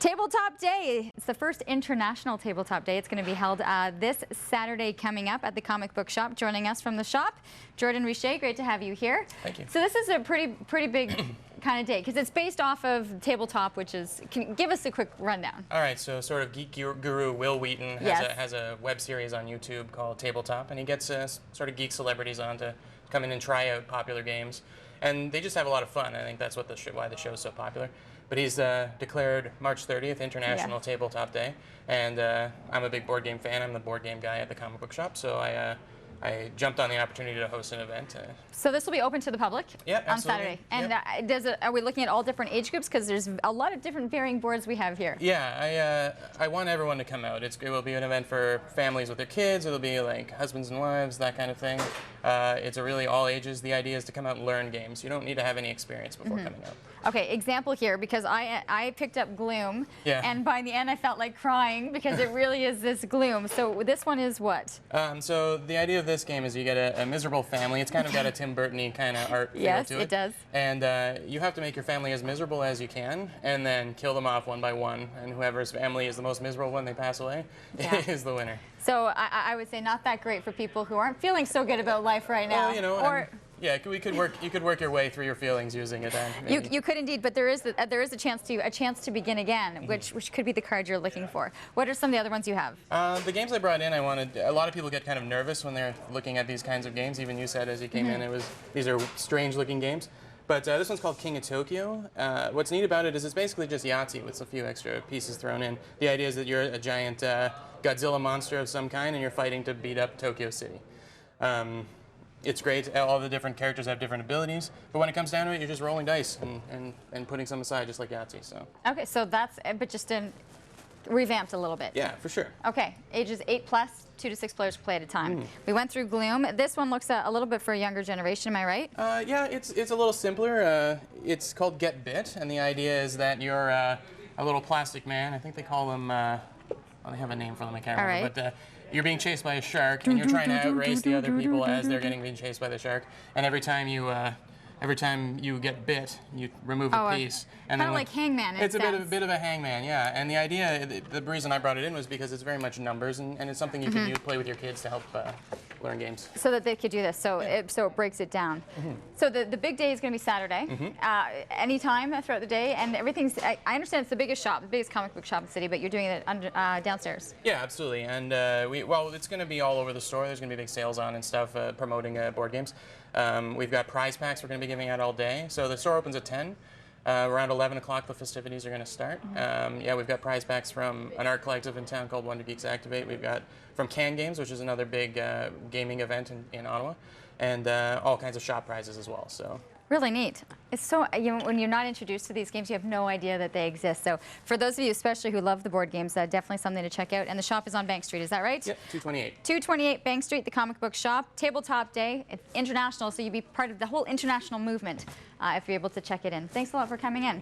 Tabletop Day. It's the first international tabletop day. It's going to be held this Saturday coming up at the Comic Book Shop. Joining us from the shop, Jordan Richer. Great to have you here. Thank you. So this is a pretty big kind of day because it's based off of tabletop, which is. Can you give us a quick rundown? All right. So sort of geek guru Will Wheaton has a web series on YouTube called Tabletop, and he gets sort of geek celebrities on to come in and try out popular games, and they just have a lot of fun. I think that's what why the show is so popular. But he's declared March 30th International Tabletop Day, and I'm a big board game fan. I'm the board game guy at the Comic Book Shop, so I jumped on the opportunity to host an event. So this will be open to the public on Saturday. And are we looking at all different age groups? Because there's a lot of different varying boards we have here. Yeah, I want everyone to come out. It will be an event for families with their kids. It'll be like husbands and wives, that kind of thing. It's a really all ages. The idea is to come out and learn games. You don't need to have any experience before coming out. Okay, example here, because I picked up Gloom, and by the end I felt like crying because it really is this gloom. So this one is what? So the idea of this game is you get a miserable family. It's kind of got a Tim Burton-y kind of art feel to it. Yes, it does. And you have to make your family as miserable as you can, and then kill them off one by one. And whoever's family is the most miserable when they pass away is the winner. So I would say not that great for people who aren't feeling so good about life right now. Well, you know, yeah, you could work your way through your feelings using it. You could indeed, but there is a chance to begin again, which could be the card you're looking for. What are some of the other ones you have? The games I brought in, a lot of people get kind of nervous when they're looking at these kinds of games. Even you said as you came in, these are strange looking games. But this one's called King of Tokyo. What's neat about it is it's basically just Yahtzee with a few extra pieces thrown in. The idea is that you're a giant Godzilla monster of some kind and you're fighting to beat up Tokyo City. It's great. All the different characters have different abilities, but when it comes down to it, you're just rolling dice and putting some aside, just like Yahtzee. So. Okay, so that's but just revamped a little bit. Yeah, for sure. Okay, ages 8+, 2 to 6 players play at a time. We went through Gloom. This one looks a little bit for a younger generation. Am I right? Yeah, it's a little simpler. It's called Get Bit, and the idea is that you're a little plastic man. I think they call them. Well, they have a name for them. I can't remember. But you're being chased by a shark, and you're trying to outrace the other people as they're being chased by the shark. And every time you get bit, you remove a piece. Kind of like Hangman. It's a bit of a Hangman, yeah. And the idea, the reason I brought it in was because it's very much numbers, and it's something you can play with your kids to help learn games. So that they could do this. So it breaks it down. So the big day is going to be Saturday. Anytime throughout the day, and everything's. I understand it's the biggest shop, the biggest comic book shop in the city, but you're doing it downstairs. Yeah, absolutely. And it's going to be all over the store. There's going to be big sales on and stuff promoting board games. We've got prize packs we're going to be giving out all day. So the store opens at 10. Around 11 o'clock, the festivities are going to start. Yeah, we've got prize packs from an art collective in town called Wonder Geeks Activate. We've got from Can Games, which is another big gaming event in Ottawa, and all kinds of shop prizes as well. So. Really neat. It's so, when you're not introduced to these games, you have no idea that they exist. So for those of you especially who love the board games, definitely something to check out. And the shop is on Bank Street, is that right? Yep, 228. 228 Bank Street, the Comic Book Shop. Tabletop Day. It's international, so you'd be part of the whole international movement if you're able to check it in. Thanks a lot for coming in.